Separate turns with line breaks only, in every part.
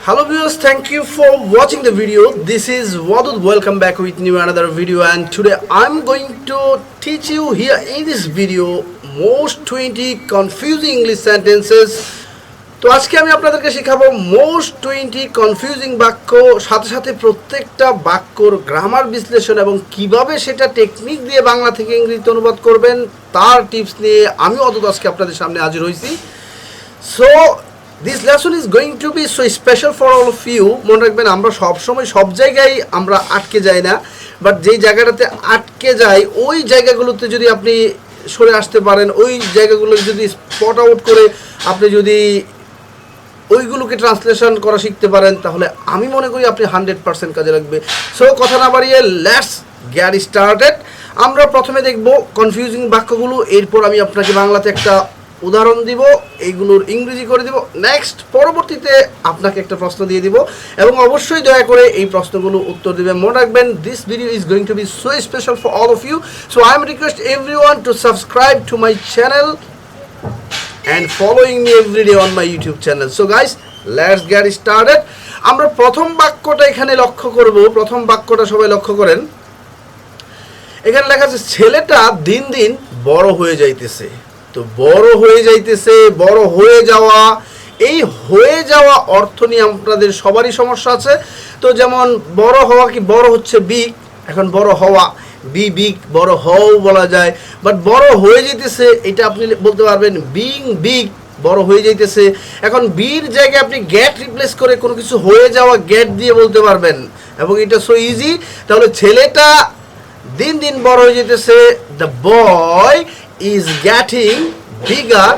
Hello viewers, thank you for watching the video. This is Wadud. Welcome back with new another video, and today I'm going to teach you here in this video most 20 confusing English sentences. তো আজকে আমি আপনাদেরকে শেখাবো most 20 confusing বাক্য, সাথে সাথে প্রত্যেকটা বাক্যর grammar বিশ্লেষণ এবং কিভাবে সেটা টেকনিক দিয়ে বাংলা থেকে ইংরেজিতে অনুবাদ করবেন তার টিপস নিয়ে আমি অদূত আজকে আপনাদের সামনে হাজির হয়েছি। So this lesson is going to be so special for all of you. মনে রাখবেন আমরা সব সময় সব জায়গায় আমরা আটকে যাই না, বাট যেই জায়গাটাতে আটকে যাই ওই জায়গাগুলোতে যদি আপনি সরে আসতে পারেন, ওই জায়গাগুলো যদি স্পট আউট করে আপনি যদি ওইগুলোকে ট্রান্সলেশন করা শিখতে পারেন, তাহলে আমি মনে করি আপনি 100% কাজে লাগবে। সো কথা না বাড়িয়ে লেটস গেট স্টার্টেড। আমরা প্রথমে দেখব কনফিউজিং বাক্যগুলো, এরপর আমি আপনাকে বাংলাতে একটা উদাহরণ দিব, এইগুলোর ইংরেজি করে দিব, নেক্সট পরবর্তীতে আপনাকে একটা প্রশ্ন দিয়ে দিব এবং অবশ্যই দয়া করে এই প্রশ্নগুলো উত্তর দিবেন। মনে রাখবেন this video is going to be so special for all of you. So I am request everyone to subscribe to my channel and following me every day on my YouTube channel. So guys, let's get started. আমরা প্রথম বাক্যটা এখানে লক্ষ্য করব। প্রথম বাক্যটা সবাই লক্ষ্য করেন, এখানে লেখা আছে ছেলেটা দিন দিন বড় হয়ে যাইতেছে। তো বড় হয়ে যাইতেছে, বড় হয়ে যাওয়া, এই হয়ে যাওয়া অর্থ নিয়ে আপনাদের সবারই সমস্যা আছে। তো যেমন বড় হওয়া কি বড় হচ্ছে বিগ, এখন বড় হওয়া বি বিগ, বড় হও বলা যায়, বাট বড় হয়ে যেতেছে এটা আপনি বলতে পারবেন বিং বিগ, বড় হয়ে যাইতেছে। এখন বির জায়গায় আপনি গেট রিপ্লেস করে কোনো কিছু হয়ে যাওয়া গেট দিয়ে বলতে পারবেন এবং এটা সো ইজি। তাহলে ছেলেটা দিন দিন বড় হয়ে যেতেছে, the boy is getting bigger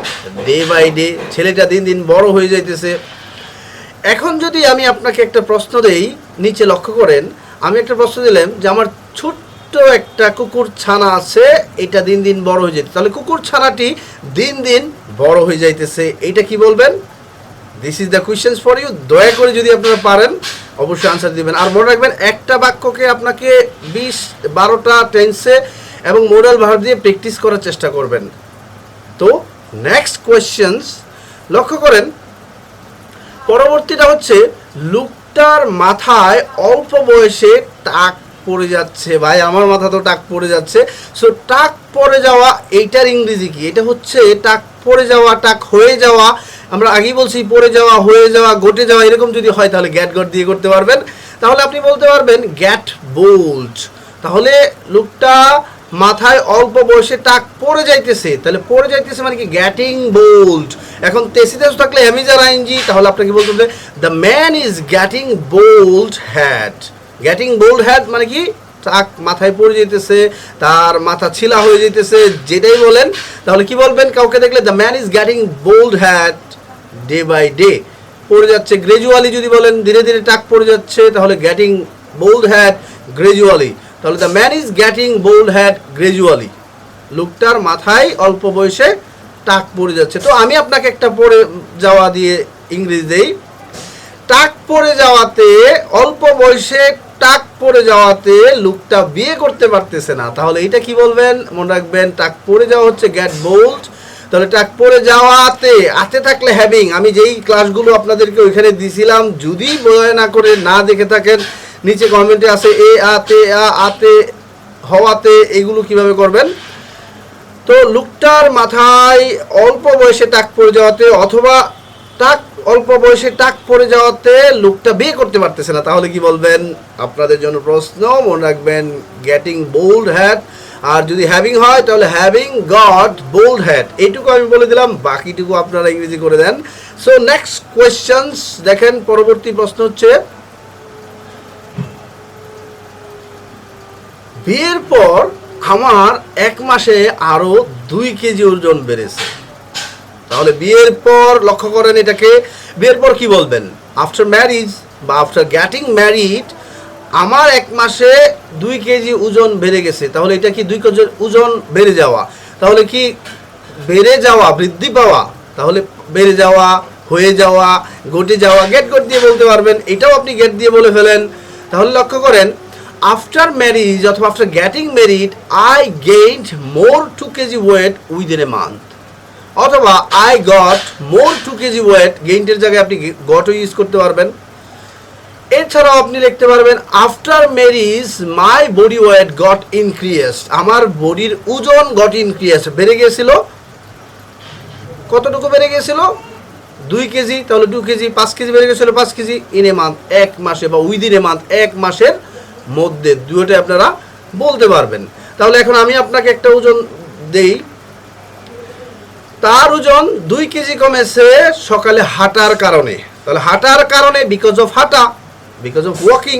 day by day, ছেলেটা দিন দিন বড় হয়ে যাইতেছে। এখন যদি আমি আপনাকে একটা প্রশ্ন দেই, নিচে লক্ষ্য করেন আমি একটা প্রশ্ন দিলাম যে আমার ছোট্ট একটা কুকুর ছানা আছে, এটা দিন দিন বড় হয়ে যেতে, তাহলে কুকুর ছানাটি দিন দিন বড় হয়ে যাইতেছে, এটা কি বলবেন? This is the questions for you. দয়া করে যদি আপনারা পারেন অবশ্যই আনসার দিবেন। আর মনে রাখবেন একটা বাক্যকে আপনাকে 20-12টা টেন্সে এবং মোডাল ভার্ব দিয়ে প্র্যাকটিস করার চেষ্টা করবেন। তো নেক্সট কোয়েশ্চেন্স লক্ষ্য করেন, পরবর্তীটা হচ্ছে লোকটার মাথায় অল্প বয়সে টাক পড়ে যাচ্ছে। ভাই আমার মাথা তো টাক পড়ে যাচ্ছে। সো টাক পড়ে যাওয়া এইটার ইংরেজি কি? এটা হচ্ছে টাক পড়ে যাওয়া, টাক হয়ে যাওয়া। আমরা আগেই বলছি পড়ে যাওয়া, হয়ে যাওয়া, ঘটে যাওয়া, এরকম যদি হয় তাহলে গ্যাট গট দিয়ে করতে পারবেন। তাহলে আপনি বলতে পারবেন গ্যাট বোল্ড। তাহলে লোকটা মাথায় অল্প বয়সে টাক পড়ে যাইতেছে, তাহলে পড়ে যাইতেছে মানে কি গ্যাটিং বোল্ড। এখন তেসিদেশ থাকলে এমিজার আইনজি, তাহলে আপনাকে বলতে হবে the man is getting bald head. Getting bald head মানে কি টাক মাথায় পড়ে যেতেছে, তার মাথা ছিলা হয়ে যেতেছে, যেটাই বলেন। তাহলে কি বলবেন কাউকে দেখলে? The man is getting bald head day by day, পড়ে যাচ্ছে। গ্রেজুয়ালি যদি বলেন ধীরে ধীরে টাক পড়ে যাচ্ছে, তাহলে গ্যাটিং বোল্ড হ্যাট গ্রেজুয়ালি। তাহলে the man is getting bald head gradually, লোকটার মাথায় অল্প বয়সে টাক পড়ে যাচ্ছে। তো আমি আপনাকে একটা পড়ে যাওয়া দিয়ে ইংরেজি দেই। টাক পড়ে যাওয়াতে, অল্প বয়সে টাক পড়ে যাওয়াতে লোকটা বিয়ে করতে পারতেছে না, তাহলে এটা কি বলবেন? মনে রাখবেন টাক পড়ে যাওয়া হচ্ছে গেট বোল্ড। তাহলে টাক পড়ে যাওয়াতে, আতে থাকলে হ্যাভিং। আমি যেই ক্লাসগুলো আপনাদেরকে ওইখানে দিয়েছিলাম, যদি বয় না করে না দেখে থাকেন নিচে কমেন্টে আছে এ আতে, আতে, হওয়াতে, এগুলো কিভাবে করবেন। তো লোকটার মাথায় অল্প বয়সে টাক পড়ে যাওয়াতে অথবা টাক অল্প বয়সে টাক পড়ে যাওয়াতে লোকটা বিয়ে করতে পারতেছে না, তাহলে কি বলবেন? আপনাদের জন্য প্রশ্ন, মনে রাখবেন গেটিং বোল্ড হ্যাট। আর যদি হ্যাভিং হয় তাহলে হ্যাভিং গট বোল্ড হ্যাট। এইটুকু আমি বলে দিলাম, বাকিটুকু আপনারা ইংরেজি করে দেন। সো নেক্সট কোয়েশ্চেন্স দেখেন, পরবর্তী প্রশ্ন হচ্ছে বিয়ের পর আমার 1 মাসে আরো 2 কেজি ওজন বেড়েছে। তাহলে বিয়ের পর লক্ষ্য করেন এটাকে, বিয়ের পর কি বলবেন? আফটার ম্যারিজ বা আফটার গেটিং ম্যারিড আমার 1 মাসে 2 কেজি ওজন বেড়ে গেছে। তাহলে এটা কি 2 কেজি ওজন বেড়ে যাওয়া, তাহলে কি বেড়ে যাওয়া, বৃদ্ধি পাওয়া, তাহলে বেড়ে যাওয়া, হয়ে যাওয়া, ঘটে যাওয়া, গেট গট দিয়ে বলতে পারবেন। এটাও আপনি গেট দিয়ে বলে ফেলেন। তাহলে লক্ষ্য করেন আফটার ম্যারিজ অথবা after getting married I gained more 2 KG weight within a month, অথবা I got more 2 KG weight, গেইনটের জায়গায় আপনি গটও ইউজ করতে পারবেন। এছাড়াও আপনি লিখতে পারবেন after marriage my body weight got increased, আমার বডির ওজন গট ইনক্রিজড, বেড়ে গিয়েছিল। কতটুকু বেড়ে গিয়েছিল? 2 কেজি, তাহলে 2 কেজি। 5 কেজি বেড়ে গেছিল, 5 কেজি ইন এ মান্থ, এক মাসে, বা উইদিন এ মান্থ, এক মাসের মধ্যে। দুটোই আপনারা বলতে পারবেন। তাহলে এখন আমি আপনাকে একটা ওজন দেই। তার ওজন 2 কেজি কমেছে সকালে হাঁটার কারণে। তাহলে হাঁটার কারণে, বিকজ অফ হাঁটা, বিকজ অফ ওয়াকিং,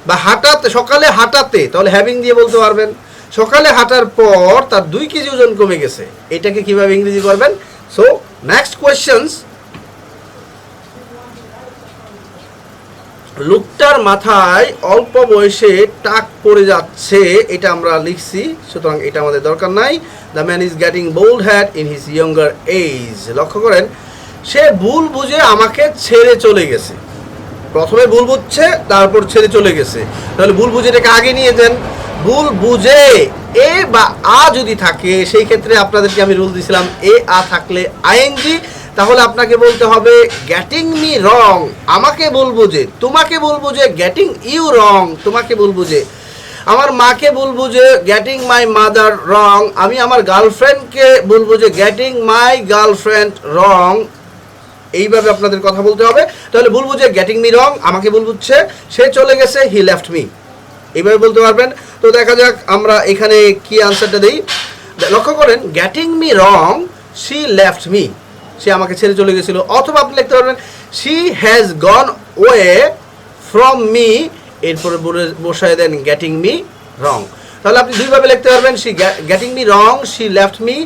বা হাঁটাতে, সকালে হাঁটাতে, তাহলে হ্যাভিং দিয়ে বলতে পারবেন। সকালে হাঁটার পর তার 2 কেজি ওজন কমে গেছে। এটাকে কিভাবে ইংরেজি করবেন? সো নেক্সট কোয়েশ্চেন্স, লোকটার মাথায় অল্প বয়সে টাক পড়ে যাচ্ছে, এটা আমরা লিখছি, সুতরাং এটা আমাদের দরকার নাই। The man is getting bald head in his younger age. লক্ষ্য করেন, সে ভুল বুঝে আমাকে ছেড়ে চলে গেছে। প্রথমে ভুল বুঝছে, তারপর ছেড়ে চলে গেছে। তাহলে ভুল বুঝে এটাকে আগে নিয়ে যান। ভুল বুঝে এ বা আ যদি থাকে, সেই ক্ষেত্রে আপনাদেরকে আমি রুল দিয়েছিলাম, এ আ থাকলে আইএনজি, তাহলে আপনাকে বলতে হবে গেটিং মি রং, আমাকে বলবো যে, তোমাকে বলবো যে গেটিং ইউ রং, তোমাকে বলবো যে, আমার মাকে বলবো যে গেটিং মাই মাদার রং, আমি আমার গার্লফ্রেন্ডকে বলবো যে গেটিং মাই গার্লফ্রেন্ড রং। এইভাবে আপনাদের কথা বলতে হবে। তাহলে বলবো যে গেটিং মি রং, আমাকে বলবো সে চলে গেছে, হি লেফট মি, এইভাবে বলতে পারবেন। তো দেখা যাক আমরা এখানে কি আনসারটা দিই। লক্ষ্য করেন, getting me wrong, she left me, সে আমাকে ছেড়ে চলে গেছিল। অথবা আপনি লিখতে পারবেন she has gone away from me, এরপরে বসায় দেন গেটিং মি রং। তাহলে আপনি দুইভাবে লিখতে পারবেন, she getting me wrong, she left me,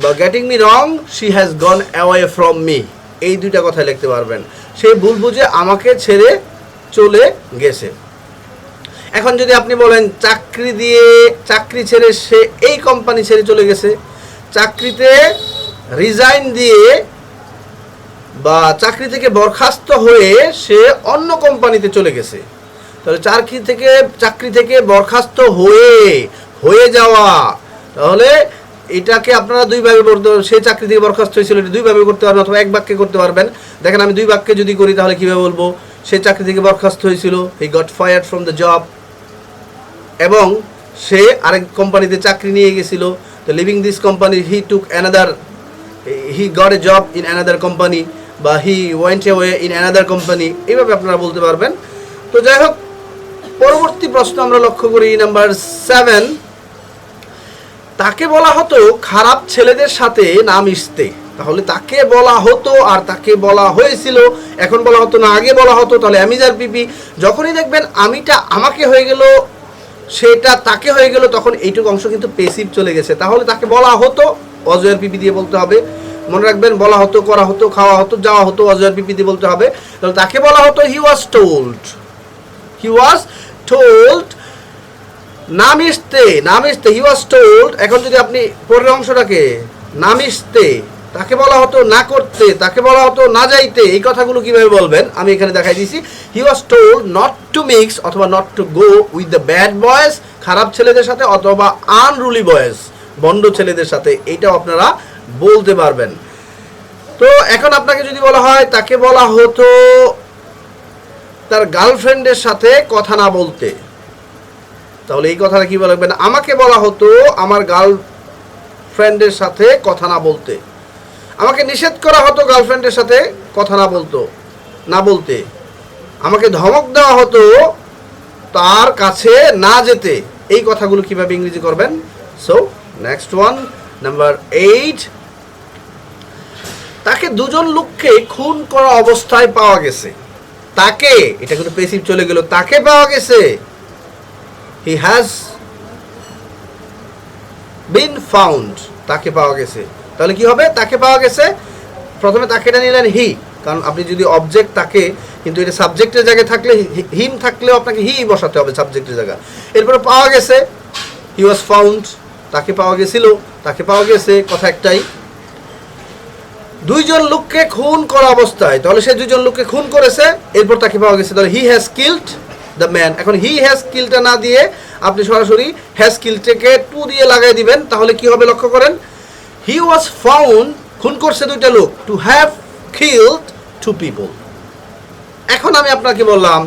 বা getting me wrong, she has gone away from me. এই দুইটা কথা লিখতে পারবেন। সে ভুল বুঝে আমাকে ছেড়ে চলে গেছে। এখন যদি আপনি বলেন চাকরি ছেড়ে সে এই কোম্পানি ছেড়ে চলে গেছে, চাকরিতে রিজাইন দিয়ে বা চাকরি থেকে বরখাস্ত হয়ে সে অন্য কোম্পানিতে চলে গেছে। তাহলে চাকরি থেকে বরখাস্ত হয়ে যাওয়া, তাহলে এটাকে আপনারা দুইভাবে বলতে পারবেন। সে চাকরি থেকে বরখাস্ত হয়েছিল, এটা দুইভাবে করতে পারবেন, অথবা এক বাক্যে করতে পারবেন। দেখেন আমি 2 বাক্যে যদি করি তাহলে কীভাবে বলবো? সে চাকরি থেকে বরখাস্ত হয়েছিল, he got fired from the job, এবং সে আরেক কোম্পানিতে চাকরি নিয়ে গেছিল। তো leaving this company, he got a job in another company, বা he went away in another company, এইভাবে আপনারা বলতে পারবেন। তো যাই হোক, পরবর্তী প্রশ্ন আমরা লক্ষ্য করি, নাম্বার 7, তাকে বলা হতো খারাপ ছেলেদের সাথে না মিশতে। তাহলে তাকে বলা হতো আর তাকে বলা হয়েছিল, এখন বলা হতো না আগে বলা হতো। তাহলে অ্যামিজার পিপি, যখনই দেখবেন আমিটা আমাকে হয়ে গেল, সেটা তাকে হয়ে গেল, তখন এইটুকু অংশ কিন্তু পেসিভ চলে গেছে। তাহলে তাকে বলা হতো, অজয়ের পিপি দিয়ে বলতে হবে। মনে রাখবেন, বলা হতো, করা হতো, খাওয়া হতো, যাওয়া হতো, অজয়ের পিপি দিয়ে বলতে হবে। তাহলে তাকে বলা হতো হি ওয়াজ টোল্ড। না মিশতে, হি ওয়াজ টোল্ড। এখন যদি আপনি পরের অংশটাকে, না মিশতে তাকে বলা হতো, না করতে তাকে বলা হতো, না যাইতে, এই কথাগুলো কিভাবে বলবেন আমি এখানে দেখাই দিয়েছি। He was told not to mix অথবা not to go with the bad boys, খারাপ ছেলেদের সাথে, অথবা আনরুলি বয়েজ, বন্ড ছেলেদের সাথে, এইটাও আপনারা বলতে পারবেন। তো এখন আপনাকে যদি বলা হয় তাকে বলা হতো তার গার্লফ্রেন্ডের সাথে কথা না বলতে, তাহলে এই কথাটা কি বলবেন? আমাকে বলা হতো আমার গার্লফ্রেন্ডের সাথে কথা না বলতে। আমাকে নিষেধ করা হতো গার্লফ্রেন্ডের সাথে কথা না বলতে। আমাকে ধমক দেওয়া হতো তার কাছে না যেতে। এই কথাগুলো কিভাবে ইংরেজি করবেন? সো নেক্সট ওয়ান, নাম্বার 8, তাকে 2জন লোককে খুন করা অবস্থায় পাওয়া গেছে। তাকে, এটা কিন্তু পেসিভ চলে গেল, তাকে পাওয়া গেছে, হি হ্যাজ বিন ফাউন্ড, তাকে পাওয়া গেছে। তাহলে কি হবে? তাকে পাওয়া গেছে, প্রথমে তাকেটা নিলেন হি, কারণ আপনি যদি অবজেক্ট তাকে, কিন্তু এটা সাবজেক্টের জায়গায় থাকলে, হিম থাকলেও আপনাকে হি বসাতে হবে সাবজেক্টের জায়গায়। এরপরে পাওয়া গেছে, হি ওয়াজ ফাউন্ড, তাকে পাওয়া গেছিল, তাকে পাওয়া গেছে, কথা একটাই। 2জন লোককে খুন করা অবস্থায়, তাহলে সে 2জন লোককে খুন করেছে, এরপর তাকে পাওয়া গেছে। তাহলে he has killed the man. এখন হি হ্যাজ কিল্ডটা না দিয়ে আপনি সরাসরি হ্যাজ কিল্ডটাকে টু দিয়ে লাগাই দিবেন। তাহলে কি হবে লক্ষ্য করেন, হি ওয়াজ ফাউন্ড, খুন করছে 2টা লোক, টু হ্যাভ কিল্ড 2 পিপল। এখন আমি আপনাকে বললাম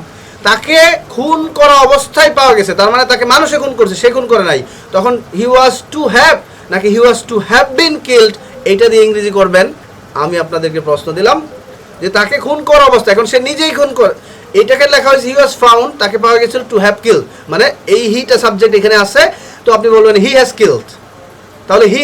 তাকে খুন করা অবস্থায় পাওয়া গেছে, তার মানে তাকে মানুষে খুন করছে, সে খুন করে নাই, তখন হি ওয়াজ টু হ্যাভ নাকি হি ওয়াজ টু হ্যাভ বিন কিল্ড, এইটা দিয়ে ইংরেজি করবেন। আমি আপনাদেরকে প্রশ্ন দিলাম যে তাকে খুন করা অবস্থা, এখন সে নিজেই খুন করে, এইটাকে লেখা হয়েছে হি ওয়াজ ফাউন্ড, তাকে পাওয়া গেছিল টু হ্যাভ কিল্ড, মানে এই হিটা সাবজেক্ট এখানে আছে, তো আপনি বলবেন হি হ্যাজ কিল্ড। তাহলে হি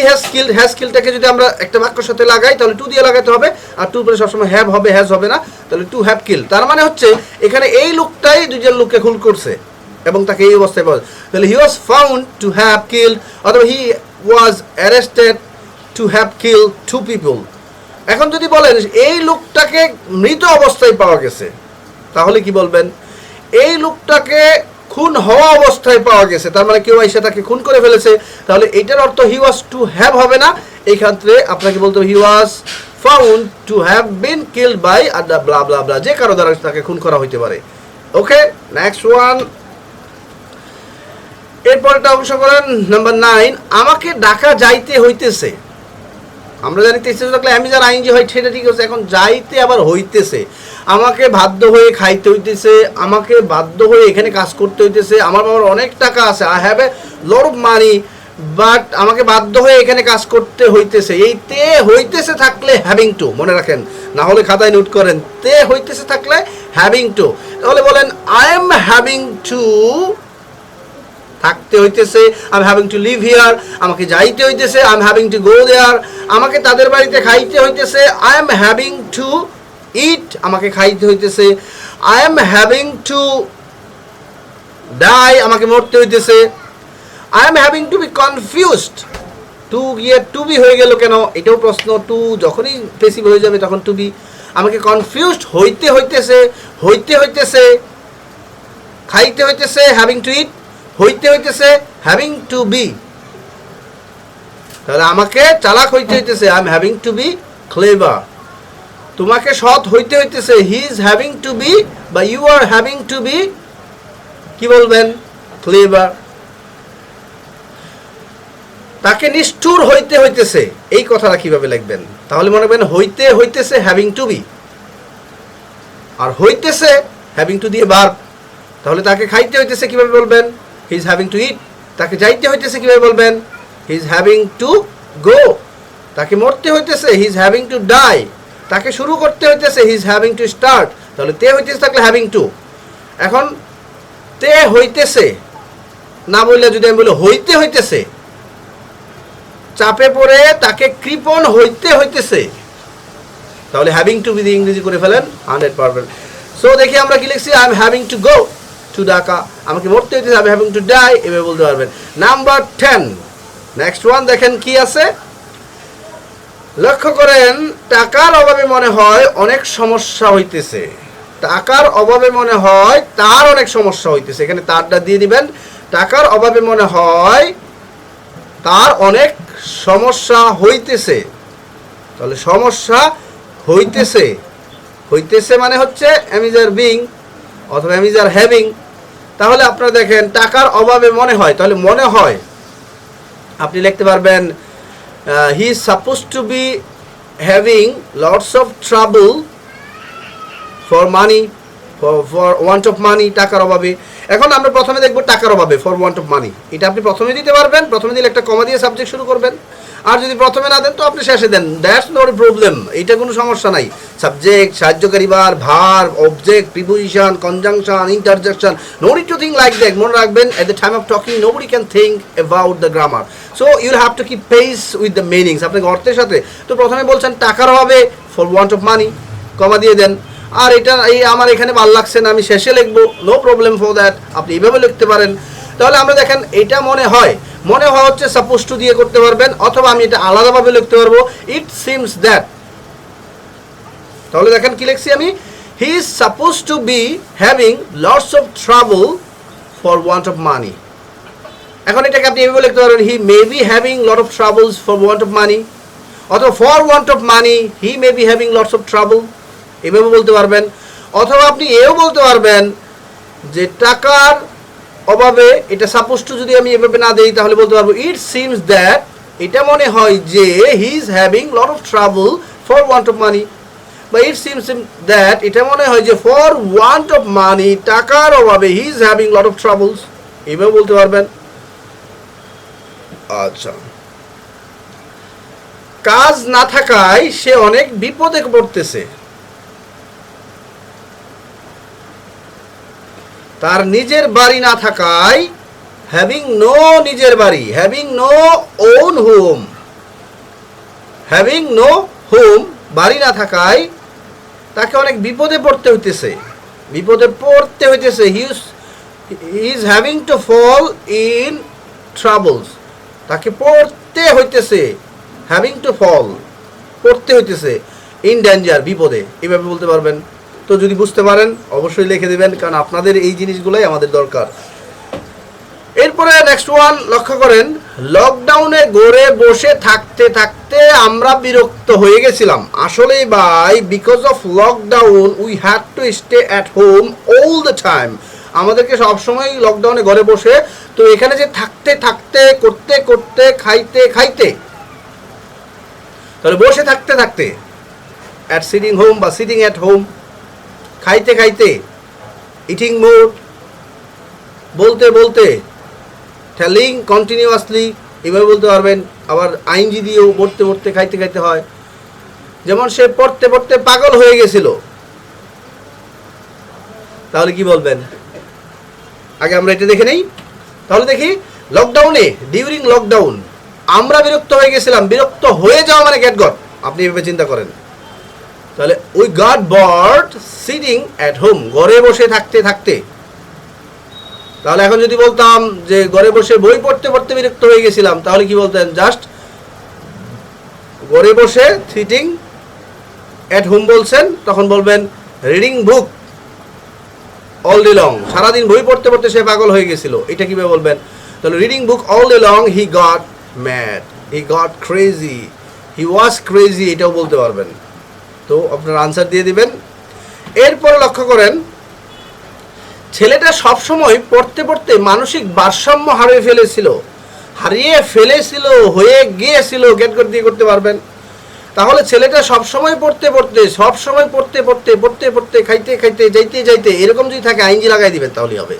হ্যাজ কিল্ডটাকে যদি আমরা একটা বাক্যের সাথে লাগাই তাহলে টু দিয়ে লাগাতে হবে, আর টু পরে সবসময় হ্যাভ হবে, হ্যাজ হবে না, তাহলে টু হ্যাভ কিল্ড। তার মানে হচ্ছে এখানে এই লোকটাই দুইজন লোককে খুন করছে এবং তাকে এই অবস্থায় পাওয়া, তাহলে he was found to have killed, অথবা he was arrested to have killed two people. এখন যদি বলেন এই লোকটাকে মৃত অবস্থায় পাওয়া গেছে, তাহলে কি বলবেন? এই লোকটাকে খুন হওয়া অবস্থায় পাওয়া গেছে, তার মানে কেউ এসে তাকে খুন করে ফেলেছে, তাহলে এটার অর্থ হি ওয়াজ টু হ্যাভ হবে না, এই ক্ষেত্রে আপনাকে বলতে হবে he was found to have been killed by other blah blah blah, যে কারো দ্বারা তাকে খুন করা হইতে পারে। ওকে, নেক্সট ওয়ান, এরপরটা অংশ করেন নাম্বার 9, আমাকে ডাকা যাইতে হইতেছে। আমরা জানি তেইশে থাকলে আমি যার আইনজি হয় সেটা ঠিক আছে, এখন যাইতে আবার হইতেছে, আমাকে বাধ্য হয়ে খাইতে হইতেছে, আমাকে বাধ্য হয়ে এখানে কাজ করতে হইতেছে, আমার বাবার অনেক টাকা আছে, I have a lot of money, but আমাকে বাধ্য হয়ে এখানে কাজ করতে হইতেছে। এই তে হইতেছে থাকলে হ্যাভিং টু, মনে রাখেন, না হলে খাতায় নোট করেন, তে হইতেছে থাকলে হ্যাভিং টু। তাহলে বলেন আই এম হ্যাভিং টু, থাকতে হইতেছে, I am having to live here, আমাকে যাইতে হইতেছে, I am having to go there, আমাকে তাদের বাড়িতে খাইতে হইতেছে, I am having to eat, আমাকে খাইতে হইতেছে, I am having to die, আমাকে মরতে হইতেছে, I am having to be confused, to গিয়ে টু বি হয়ে গেল কেন, এটাও প্রশ্ন, টু যখনই পেসিভ হয়ে যাবে তখন টু বি, আমাকে কনফিউজড হইতে হইতেছে, হইতে হইতেছে, খাইতে হইতেছে, হ্যাভিং টু ইট, হইতে হইতেছে, হ্যাভিং টু বি, তাহলে আমাকে চালাক হইতে হইতেছে, I am having to be clever, তোমাকে সৎ হইতে হইতেছে, he is having to be বা you are having to be, কি বলবেন? ক্লেভার। তাকে নিষ্ঠুর হইতে হইতেছে, এই কথাটা কিভাবে লিখবেন? তাহলে মনে করবেন হইতে হইতেছে হ্যাভিং টু বি, আর হইতেছে হ্যাভিং টু দিয়ে ভার্ব, তাহলে তাকে খাইতে হইতেছে কিভাবে বলবেন? He is having to eat. তাকে যাইতে হইতেছে কিভাবে বলবেন? He is having to go. তাকে মরতে হইতেছে, he is having to die. তাকে শুরু করতে হইতেছে, he is having to start. তাহলে তে হইতেছে থাকলে হ্যাভিং টু। এখন তে হইতেছে না বললে যদি আমি বলি হইতে হইতেছে, চাপে পড়ে তাকে কৃপণ হইতে হইতেছে, তাহলে হ্যাভিং টু বি দিয়ে ইংরেজি করে ফেলেন 100%। সো দেখি আমরা কি লিখছি, I am having to go to Dhaka, আমাকে মরতে হইতেছে, I am having to die, এভাবে বলতে পারবেন। নাম্বার 10, নেক্সট ওয়ান দেখেন কি আছে, লক্ষ্য করেন, টাকার অভাবে মনে হয় অনেক সমস্যা হইতেছে, টাকার অভাবে মনে হয় তার অনেক সমস্যা হইতেছে, এখানে তারটা দিয়ে দিবেন, টাকার অভাবে মনে হয় তার অনেক সমস্যা হইতেছে, তাহলে সমস্যা হইতেছে, হইতেছে মানে হচ্ছে এম ইজ আর বিং অথবা এম ইজ আর হ্যাভিং। তাহলে আপনারা দেখেন টাকার অভাবে মনে হয়, তাহলে মনে হয় আপনি লিখতে পারবেন হি is suppose to be having lots of trouble for money, for want of মানি, টাকার অভাবে। এখন আমরা প্রথমে দেখব টাকার অভাবে ফর ওয়ান্ট অফ মানি, এটা আপনি প্রথমে দিতে পারবেন, প্রথমে দিলে একটা কমা দিয়ে সাবজেক্ট শুরু করবেন, আর যদি প্রথমে না দেন তো আপনি শেষে দেন, দ্যাটস নট এ প্রবলেম, এটা কোনো সমস্যা নাই। সাবজেক্ট, সাহায্যকারী verb, verb, object, preposition, conjunction, interjection, no need to think like that. মনে রাখবেন, at the time of talking nobody can think about the grammar, so you'll have to keep pace with the meanings, আপনাকে অর্থের সাথে। তো প্রথমে বলছেন টাকার অভাবে for want of money, comma দিয়ে দেন, আর এটা এই আমার এখানে ভালো লাগছে না, আমি শেষে লিখবো, নো প্রবলেম ফর দ্যাট, আপনি এইভাবে লিখতে পারেন। তাহলে আমরা দেখেন এটা মনে হয়, মনে হয় হচ্ছে সাপোজ টু দিয়ে করতে পারবেন, অথবা আমি এটা আলাদাভাবে লিখতে পারবো, ইট সিমস দ্যাট। তাহলে দেখেন কি লিখছি আমি, he is suppose to be having lots of trouble for want of money. এখন এটাকে আপনি এভাবে লিখতে পারবেন, he may be having lot of troubles for want of money, অথবা for want of money he may be having lots of trouble, এভাবে বলতে পারবেন। অথবা আপনি এও বলতে পারবেন যে টাকার অভাবে, এটা সাপোজ টু যদি আমি এভাবে না দেই তাহলে বলতে পারবো ইট সিমস দ্যাট, এটা মনে হয় যে হি is having lot of trouble for want of মানি। বা ইট সিমস দ্যাট, এটা মনে হয় যে ফর ওয়ান্ট অফ মানি, টাকার অভাবে হি is having lot of troubles, এইভাবে বলতে পারবেন। আচ্ছা, কাজ না থাকায় সে অনেক বিপদে পড়তেছে, তার নিজের বাড়ি না থাকায়, হ্যাভিং নো নিজের বাড়ি, having no own home, having no home বাড়ি না থাকায় তাকে অনেক বিপদে পড়তে হইতেছে, বিপদে পড়তে হইতেছে। He is having to fall in troubles, তাকে পড়তে হইতেছে, হ্যাভিং টু ফল পড়তে হইতেছে, ইন ডেঞ্জার বিপদে, এইভাবে বলতে পারবেন। তো যদি বুঝতে পারেন অবশ্যই লিখে দেবেন, কারণ আপনাদের এই জিনিসগুলোই আমাদের দরকার। এরপরে নেক্সট ওয়ান লক্ষ্য করেন, লকডাউনে ঘরে বসে থাকতে থাকতে আমরা বিরক্ত হয়ে গেছিলাম। আসলেই ভাই, because of lockdown we had to stay at home all the time, আমাদেরকে সবসময় লকডাউনে ঘরে বসে, তো এখানে যে থাকতে থাকতে, করতে করতে, খাইতে খাইতে, তাহলে বসে থাকতে থাকতে, অ্যাট সিটিং হোম বা সিটিং অ্যাট হোম, খাইতে খাইতে, ইটিং মোর, বলতে বলতে, টেলিং কন্টিনিউয়াসলি, এভাবে বলতে পারবেন। আবার আইনজি দিয়েও পড়তে পড়তে, খাইতে খাইতে হয়। যেমন সে পড়তে পড়তে পাগল হয়ে গেছিল, তাহলে কি বলবেন? আগে আমরা এটা দেখে নেই। তাহলে দেখি, লকডাউনে, ডিউরিং লকডাউন আমরা বিরক্ত হয়ে গেছিলাম, বিরক্ত হয়ে যাওয়া মানে গেট গট, আপনি এভাবে চিন্তা করেন। তাহলে we got bored sitting at home, ঘরে বসে থাকতে থাকতে। তাহলে এখন যদি বলতাম যে ঘরে বসে বই পড়তে পড়তে বিরক্ত হয়ে গেছিলাম, তাহলে কি বলতেন? জাস্ট ঘরে বসে সিটিং অ্যাট হোম বলছেন, তখন বলবেন reading book all day long, সারাদিন বই পড়তে পড়তে সে পাগল হয়ে গেছিল, এটা কিভাবে বলবেন? তাহলে reading book all day long he got mad, he got crazy, he was crazy, এটাও বলতে পারবেন। তো আপনার আনসার দিয়ে দিবেন। এরপরে লক্ষ্য করেন, ছেলেটা সবসময় পড়তে পড়তে মানসিক ভারসাম্য হারিয়ে ফেলেছিল, হয়ে গিয়েছিল, গেট গট দিয়ে করতে পারবেন। তাহলে ছেলেটা সবসময় পড়তে পড়তে, খাইতে খাইতে, যাইতে যাইতে, এরকম যদি থাকে আইনজি লাগাই দিবেন, তাহলেই হবে।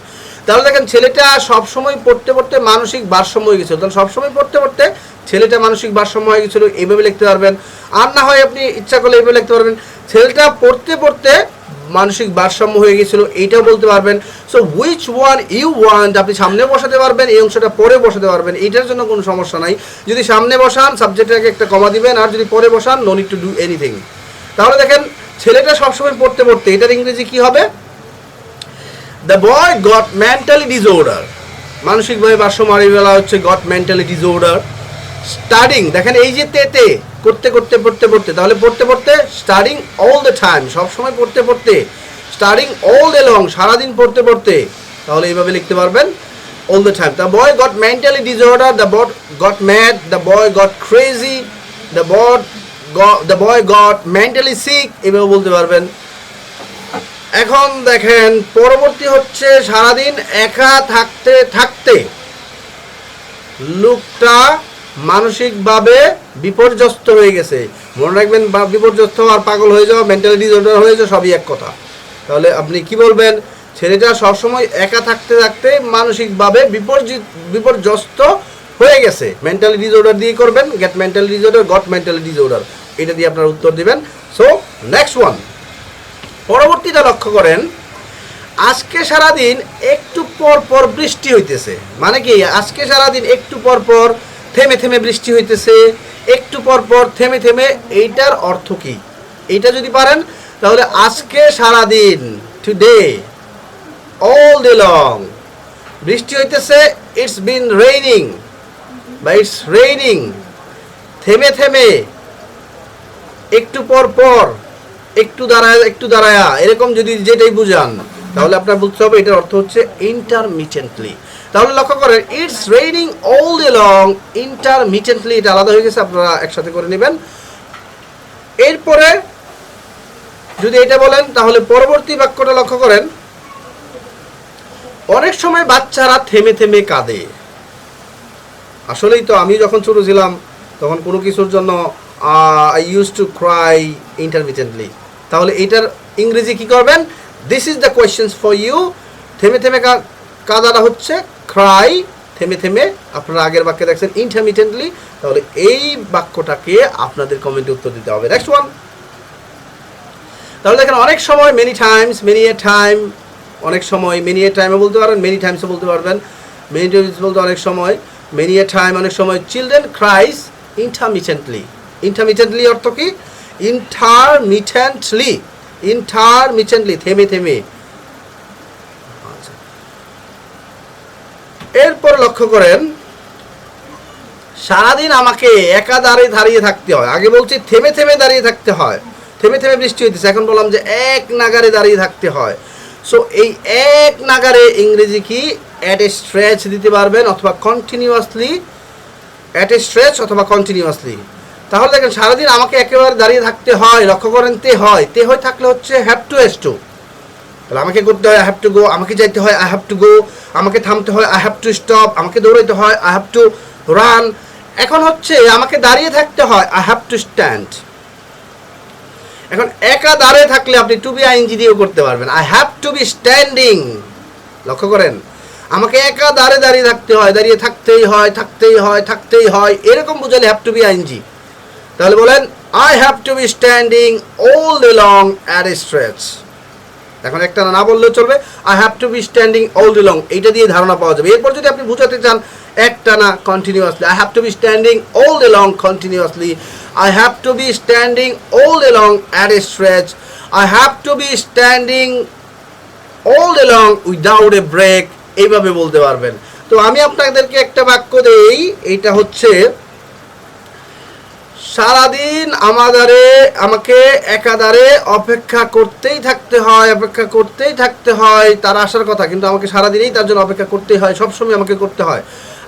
তাহলে দেখেন, ছেলেটা সবসময় পড়তে পড়তে মানসিক ভারসাম্য হয়ে গেছিল, তাহলে সবসময় পড়তে পড়তে ছেলেটা মানসিক ভারসাম্য হয়ে গেছিল, এইভাবে লিখতে পারবেন। আর না হয় আপনি ইচ্ছা করলে এইভাবে লিখতে পারবেন, ছেলেটা পড়তে পড়তে মানসিক ভারসাম্য হয়ে গেছিল, এইটাও বলতে পারবেন। So which one you want, আপনি সামনে বসাতে পারবেন, এই অংশটা পরে বসাতে পারবেন, এইটার জন্য কোনো সমস্যা নাই। যদি সামনে বসান, সাবজেক্টটাকে একটা কমা দিবেন, আর যদি পরে বসান, no need to do anything. তাহলে দেখেন, ছেলেটা সবসময় পড়তে পড়তে, এটার ইংরেজি কি হবে? The boy got mentally disorder, মানসিকভাবে ভারসাম্য হারিয়ে ফেলা হচ্ছে, গট মেন্টালি ডিসঅর্ডার। স্টাডিং, দেখেন এই যে তে করতে করতে পড়তে পড়তে, তাহলে পড়তে পড়তে, স্টাডিং অল দ্য টাইম, সবসময় পড়তে পড়তে, স্টাডিং অল ডে লং, সারাদিন পড়তে পড়তে, তাহলে এইভাবে লিখতে পারবেন, all the time. The boy got mentally disorder, the boy got mad, the boy got crazy, the boy got mentally sick, এইভাবে বলতে পারবেন। এখন দেখেন, পরবর্তী হচ্ছে, সারাদিন একা থাকতে থাকতে লোকটা মানসিকভাবে বিপর্যস্ত হয়ে গেছে। মনে রাখবেন, বিপর্যস্ত আর পাগল হয়ে যাওয়া, মেন্টালি ডিসঅর্ডার হয়ে যাওয়া, সবই এক কথা। তাহলে আপনি কি বলবেন? ছেলেটা সবসময় একা থাকতে থাকতে মানসিকভাবে বিপর্যস্ত হয়ে গেছে, মেন্টালি ডিসঅর্ডার দিয়ে করবেন, get mentally disorder, got mentally disorder, এটা দিয়ে আপনার উত্তর দিবেন। সো নেক্সট ওয়ান, পরবর্তীটা লক্ষ্য করেন, আজকে সারাদিন একটু পর পর বৃষ্টি হইতেছে, মানে কি? আজকে সারাদিন একটু পর পর থেমে থেমে বৃষ্টি হইতেছে, একটু পর পর থেমে থেমে, এইটার অর্থ কি? এইটা যদি পারেন, তাহলে আজকে সারাদিন, টুডে অল ডে লং বৃষ্টি হইতেছে, ইটস বিন রেইনিং বা ইটস রেইনিং, থেমে থেমে, একটু পর পর, একটু দাঁড়ায়া, এরকম যদি যেটাই বুঝান, তাহলে আপনার বুঝতে হবে এটার অর্থ হচ্ছে ইন্টারমিটেন্টলি। তাহলে লক্ষ্য করেন, it's raining all day long, ইন্টারমিটেন্টলি, এটা আলাদা হয়ে গেছে, আপনারা একসাথে করে নেবেন। এরপরে যদি এটা বলেন, তাহলে পরবর্তী বাক্যটা লক্ষ্য করেন, অনেক সময় বাচ্চারা থেমে থেমে কাঁদে। আসলেই তো, আমি যখন ছোট ছিলাম তখন কোনো কিছুর জন্য I use to cry intermittently, তাহলে এটার ইংরেজি কি করবেন? This is the questions for you. থেমে থেমে কাদাটা হচ্ছে ক্রাই, থেমে থেমে। আপনারা আগের বাক্যে দেখছেন ইন্টারমিটেন্টলি, তাহলে এই বাক্যটাকে আপনাদের কমেন্টে উত্তর দিতে হবে। Next one. তাহলে দেখেন অনেক সময় many Times, many a time, অনেক সময় মেনি এ টাইমও বলতে পারবেন, মেনি টাইমসও বলতে পারবেন। মেনি টাইমস বলতে অনেক সময়, মেনি এ টাইম অনেক সময়। চিলড্রেন ক্রাইস ইন্টারমিটেন্টলি। ইন্টারমিটেন্টলি অর্থ কি? ইন্টারমিটেন্টলি, ইন্টারমিটেন্টলি, থেমে থেমে। এরপর লক্ষ্য করেন, সারাদিন আমাকে একাধারে দাঁড়িয়ে থাকতে হয়। আগে বলছি থেমে থেমে দাঁড়িয়ে থাকতে হয়, থেমে থেমে বৃষ্টি হইতেছে, এখন বললাম যে এক নাগারে দাঁড়িয়ে থাকতে হয়। সো এই এক নাগারে ইংরেজি কি? অ্যাট এ স্ট্রেচ দিতে পারবেন, অথবা কন্টিনিউয়াসলি, অ্যাট এ স্ট্রেচ অথবা কন্টিনিউয়াসলি। তাহলে দেখেন সারাদিন আমাকে একেবারে দাঁড়িয়ে থাকতে হয়, লক্ষ্য করেন তে হয়, তে হয় থাকলে হচ্ছে হ্যাভ টু, এস টু। তাহলে আমাকে করতে হয় আই হ্যাভ টু গো, আমাকে যাইতে হয় আই হ্যাভ টু গো, আমাকে থামতে হয় আই হ্যাভ টু স্টপ, আমাকে দৌড়াইতে হয় আই হ্যাভ টু রান। এখন হচ্ছে আমাকে দাঁড়িয়ে থাকতে হয় আই হ্যাভ টু স্ট্যান্ড। এখন একা দাঁড়িয়ে থাকলে আপনি টু বি আইএনজি দিয়েও করতে পারবেন, I have to be standing. লক্ষ্য করেন, আমাকে একা দাঁড়িয়ে থাকতে হয়, দাঁড়িয়ে থাকতেই হয়, থাকতেই হয়, থাকতেই হয়, এরকম বুঝালে হ্যাভ টু বি আইএনজি। তাহলে বলেন I have to be standing all day long at a stretch. এখন একটা না বললেও চলবে, I have to be standing all day long, এইটা দিয়ে ধারণা পাওয়া যাবে। এরপর যদি আপনি বুঝাতে চান একটা না continuously, I have to be standing all day long continuously, I have to be standing all day long at a stretch, I have to be standing all day long without a break, এইভাবে বলতে পারবেন। তো আমি আপনাদেরকে একটা বাক্য দেই, এইটা হচ্ছে সারাদিন আমাকে একাধারে অপেক্ষা করতেই থাকতে হয়, অপেক্ষা করতেই থাকতে হয়। তার আসার কথা, কিন্তু আমাকে সারাদিনই তার জন্য অপেক্ষা করতেই হয়, সবসময় আমাকে করতে হয়,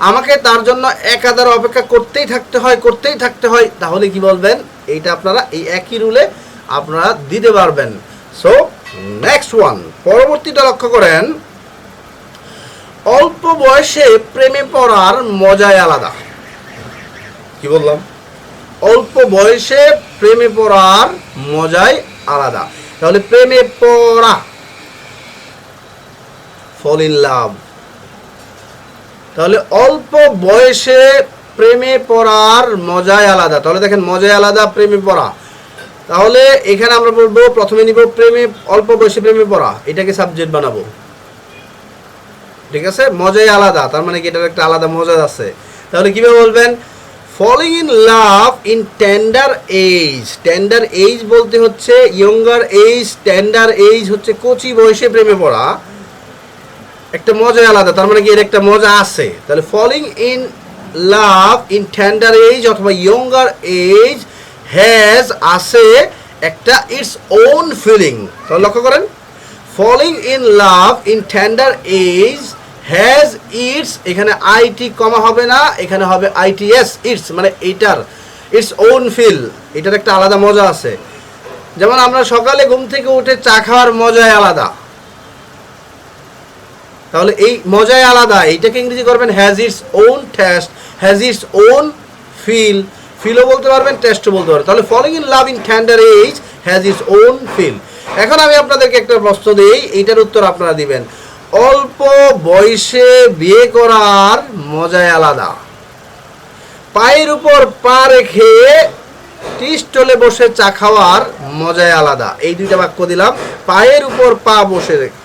আমাকে তার জন্য একাধারে অপেক্ষা করতেই থাকতে হয়, করতেই থাকতে হয়। তাহলে কি বলবেন? এইটা আপনারা এই একই রুলে আপনারা দিতে পারবেন। সো নেক্সট ওয়ান, পরবর্তীটা লক্ষ্য করেন, অল্প বয়সে প্রেমে পড়ার মজাই আলাদা। কি বললাম? অল্প বয়সে প্রেমে পড়ার মজাই আলাদা। তাহলে প্রেমে পড়া, ফল ইন লাভ। তাহলে অল্প বয়সে প্রেমে পড়ার মজাই আলাদা। তাহলে দেখেন মজাই আলাদা, প্রেমে পড়া। তাহলে এখানে আমরা বলবো, প্রথমে নিব প্রেমে, অল্প বয়সে প্রেমে পড়া, এটাকে সাবজেক্ট বানাবো। ঠিক আছে, মজাই আলাদা, তার মানে কি এটার একটা আলাদা মজা আছে। তাহলে কিভাবে বলবেন? Falling in love in tender age. Tender age বলতে হচ্ছে ইয়ঙ্গার এজ, টেন্ডার এজ হচ্ছে কচি বয়সে প্রেমে পড়া, একটা মজা আলাদা, তার মানে কি এর একটা মজা আছে। তাহলে falling in love in tender age অথবা ইয়ঙ্গার এজ হ্যাজ আছে একটা ইটস ওন ফিলিং। তাহলে লক্ষ্য করেন, falling in love in tender age has its, এখানে আইটি কমা হবে না, এখানে হবে আইটিএস, ইটস মানে এইটার ইটস ওন ফিল, এটার একটা আলাদা মজা আছে। যেমন আমরা সকালে ঘুম থেকে উঠে চা খাওয়ার মজাই আলাদা, তাহলে এই মজাই আলাদা, এইটাকে ইংরেজি করবেন has its own taste, has its own feel, ফিলও বলতে পারবেন, টেস্টও বলতে পারবেন। তাহলে falling in love in tender age has its own feel. এখন আমি আপনাদেরকে একটা প্রশ্ন দিই, এইটার উত্তর আপনারা দিবেন। অল্প বয়সে বিয়ে করার মজাই আলাদা, পায়ের উপর পা রেখে টি স্টলে বসে চা খাওয়ার মজাই আলাদা। এই দুইটা বাক্য দিলাম, পায়ের উপর পা বসে রেখে।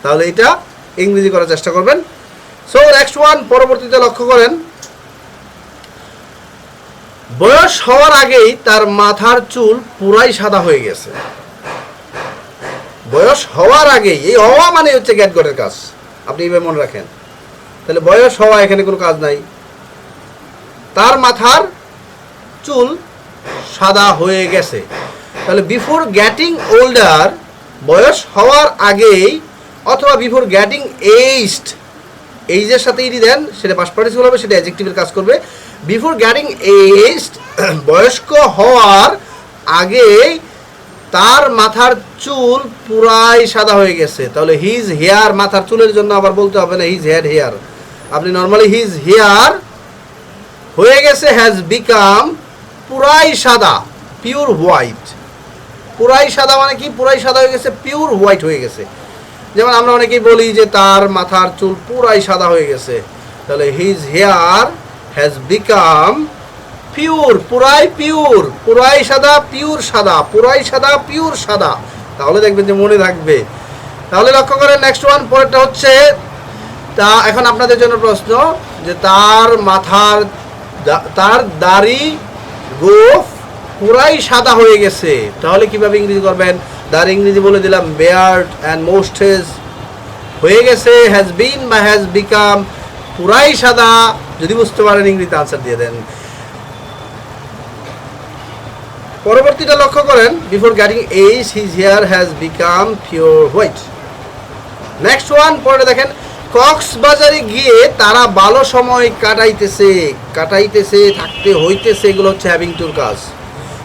তাহলে এটা ইংরেজি করার চেষ্টা করবেন। সো নেক্সট ওয়ান, পরবর্তীতে লক্ষ্য করেন, বয়স হওয়ার আগেই তার মাথার চুল পুরাই সাদা হয়ে গেছে। বয়স হওয়ার আগেই, এই হওয়া মানে হচ্ছে গ্যাট গটের কাজ, আপনি এইভাবে মনে রাখেন। তাহলে বয়স হওয়া, এখানে কোনো কাজ নাই, তার মাথার চুল সাদা হয়ে গেছে। তাহলে বিফোর গেটিং ওল্ডার, বয়স হওয়ার আগেই, অথবা বিফোর গেটিং এইজড, এইজের সাথে ইডি দেন, সেটা পাস্ট পার্টিসিপল হবে, সেটা অ্যাডজেক্টিভের কাজ করবে। বিফোর গেটিং এইজড, বয়স্ক হওয়ার আগেই তার মাথার চুল পুরাই সাদা হয়ে গেছে। তাহলে হিজ হেয়ার, মাথার চুলের জন্য আবার বলতে হবে না হিজ হ্যাড হেয়ার, আপনি নর্মালি হিজ হেয়ার হয়ে গেছে, হ্যাজ বিকাম পুরাই সাদা, পিওর হোয়াইট। পুরাই সাদা মানে কি? পুরাই সাদা হয়ে গেছে, পিওর হোয়াইট হয়ে গেছে। যেমন আমরা অনেকেই বলি যে তার মাথার চুল পুরাই সাদা হয়ে গেছে, তাহলে his hair has become pure, পুরাই পিওর, পুরাই সাদা পিওর সাদা, পুরাই সাদা পিওর সাদা। তাহলে দেখবেন যে মনে থাকবে। তাহলে লক্ষ্য করেন নেক্সট ওয়ান, পরেরটা হচ্ছে তা এখন আপনাদের জন্য প্রশ্ন যে তার মাথার তার দাড়ি গোফ পুরাই সাদা হয়ে গেছে, তাহলে কিভাবে ইংরেজি করবেন? তার ইংরেজি বলে দিলাম বেয়ার্ড অ্যান্ড মোস্টেজ হয়ে গেছে, হ্যাজ বিন বা হ্যাজ বিকাম পুরাই সাদা। যদি বুঝতে পারেন ইংরেজিতে আনসার দিয়ে দেন। পরবর্তীটা লক্ষ্য করেন, before getting age his hair has become pure white. Next one, পরে দেখেন কক্সবাজারে গিয়ে তারা ভালো সময় কাটাইতেছে, কাটাইতেছে থাকতে হইতেছে, এগুলো হচ্ছে হ্যাভিং টুর কাজ,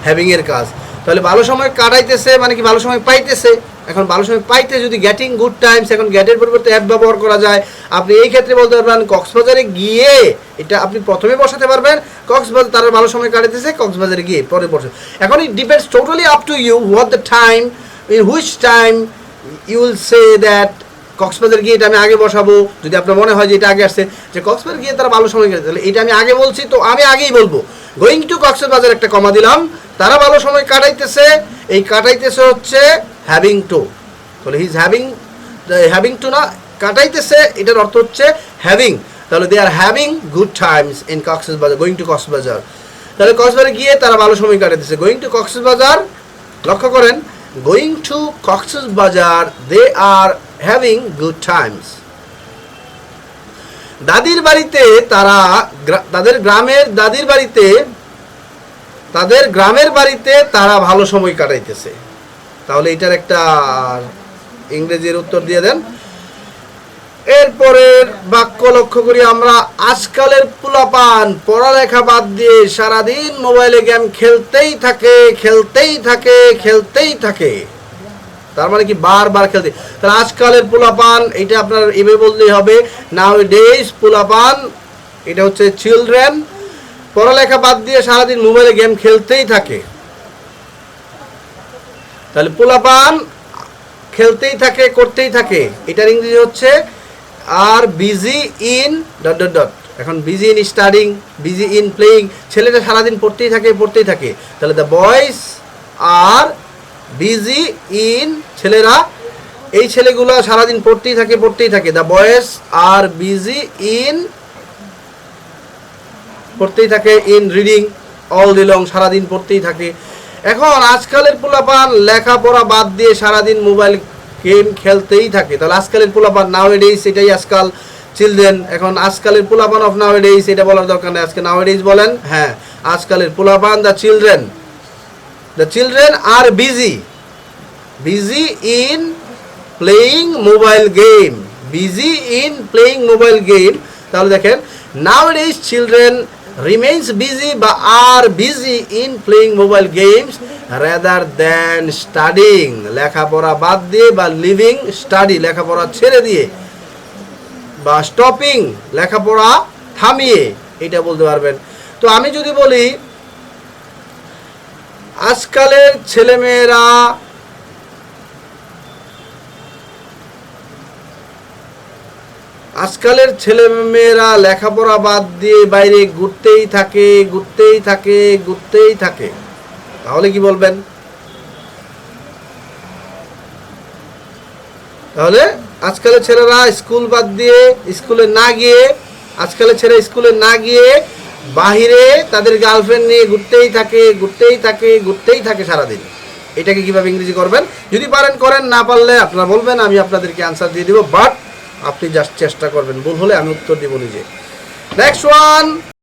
হ্যাভিং এর কাজ। তাহলে ভালো সময় কাটাইতেছে মানে কি? ভালো সময় পাইতেছে। এখন ভালো সময় পাইতে যদি গেটিং গুড টাইমস, এখন গেটের পরিবর্তে অ্যাড ব্যবহার করা যায়। আপনি এই ক্ষেত্রে বলতে পারবেন কক্সবাজারে গিয়ে, এটা আপনি প্রথমে বসাতে পারবেন কক্সবাজার তারা ভালো সময় কাটাইতেছে কক্সবাজারে গিয়ে, পরে বসে। এখন it depends totally up to you what the time, in which time you will say that Cox's Bazar গিয়ে এটা আমি আগে বসাবো। যদি আপনার মনে হয় যে এটা আগে আসছে, যে কক্সবাজার গিয়ে তারা ভালো সময় কাটাচ্ছে, তাহলে এটা আমি আগে বলছি, তো আমি আগেই বলবো গোয়িং টু কক্সবাজার, একটা কমা দিলাম, তারা ভালো সময় কাটাইতেছে, এই কাটাইতেছে হচ্ছে হ্যাভিং টু। তাহলে he is having, having to না, কাটাইতেছে এটার অর্থ হচ্ছে হ্যাভিং। তাহলে they are having good times in Cox's Bazar, going to Cox's Bazar. তাহলে কক্সবাজারে গিয়ে তারা ভালো সময় কাটাইতেছে, গোয়িং টু কক্সবাজার। লক্ষ্য করেন going to Cox's Bazar they are having good times. দাদির বাড়িতে তারা, তাদের গ্রামের দাদির বাড়িতে, তাদের গ্রামের বাড়িতে তারা ভালো সময় কাটাইতেছে। তাহলে এটার একটা ইংরেজির উত্তর দিয়ে দেন। এরপরের বাক্য লক্ষ্য করি আমরা, আজকালের পোলাপান পড়ালেখা বাদ দিয়ে সারাদিন মোবাইলে গেম খেলতেই থাকে, খেলতেই থাকে, খেলতেই থাকে। তার মানে কি? বারবার খেলতে। তাহলে আজকালের পোলাপান, এটা আপনার এভাবে বললেই হবে, নাও ডেজ পোলাপান, এটা হচ্ছে চিলড্রেন, পড়ালেখা বাদ দিয়ে সারাদিন মোবাইলে গেম খেলতেই থাকে। তাহলে পোলাপান খেলতেই থাকে, করতেই থাকে, এটার ইংরেজি হচ্ছে are busy in dot dot dot. এখন busy in studying, busy in playing, ছেলেটা সারাদিন পড়তেই থাকে, পড়তেই থাকে। তাহলে the boys are busy in, ছেলেরা, এই ছেলেগুলো সারাদিন পড়তেই থাকে, পড়তেই থাকে। The boys are busy in, পড়তেই থাকে, in reading all day long, সারাদিন পড়তেই থাকে। এখন আজকালের পোলাপান লেখাপড়া বাদ দিয়ে সারাদিন মোবাইল গেম খেলতেই থাকে। তাহলে আজকালের পোলাপান, নাও ডেইজ, এটাই আজকাল, চিলড্রেন। এখন আজকালের পোলাপান অফ নাও ডেইজ, এটা বলার দরকার নেই, আজকে নাও ডেইজ বলেন। হ্যাঁ, আজকালের পোলাপান, the children, the children are busy, busy in playing mobile game, busy in playing mobile game. তাহলে দেখেন nowadays children remains busy বা are busy in playing mobile games rather than studying, লেখাপড়া বাদ দিয়ে বা লিভিং স্টাডি, লেখাপড়া ছেড়ে দিয়ে, বা স্টপিং, লেখাপড়া থামিয়ে, এটা বলতে পারবেন। তো আমি যদি বলি আজকালের ছেলেমেয়েরা আজকালের ছেলেমেয়েরা লেখাপড়া বাদ দিয়ে বাইরে ঘুরতেই থাকে, ঘুরতেই থাকে, ঘুরতেই থাকে, তাহলে কি বলবেন? তাহলে আজকালের ছেলেরা স্কুল বাদ দিয়ে, স্কুলে না গিয়ে, আজকালের ছেলে স্কুলে না গিয়ে বাহিরে তাদের গার্লফ্রেন্ড নিয়ে ঘুরতেই থাকে, ঘুরতেই থাকে, ঘুরতেই থাকে সারাদিন। এটাকে কিভাবে ইংরেজি করবেন? যদি পারেন করেন, না পারলে আপনারা বলবেন, আমি আপনাদেরকে আনসার দিয়ে দিব, বাট আপনি জাস্ট চেষ্টা করবেন, ভুল হলে আমি উত্তর দিব নিজে। Next one,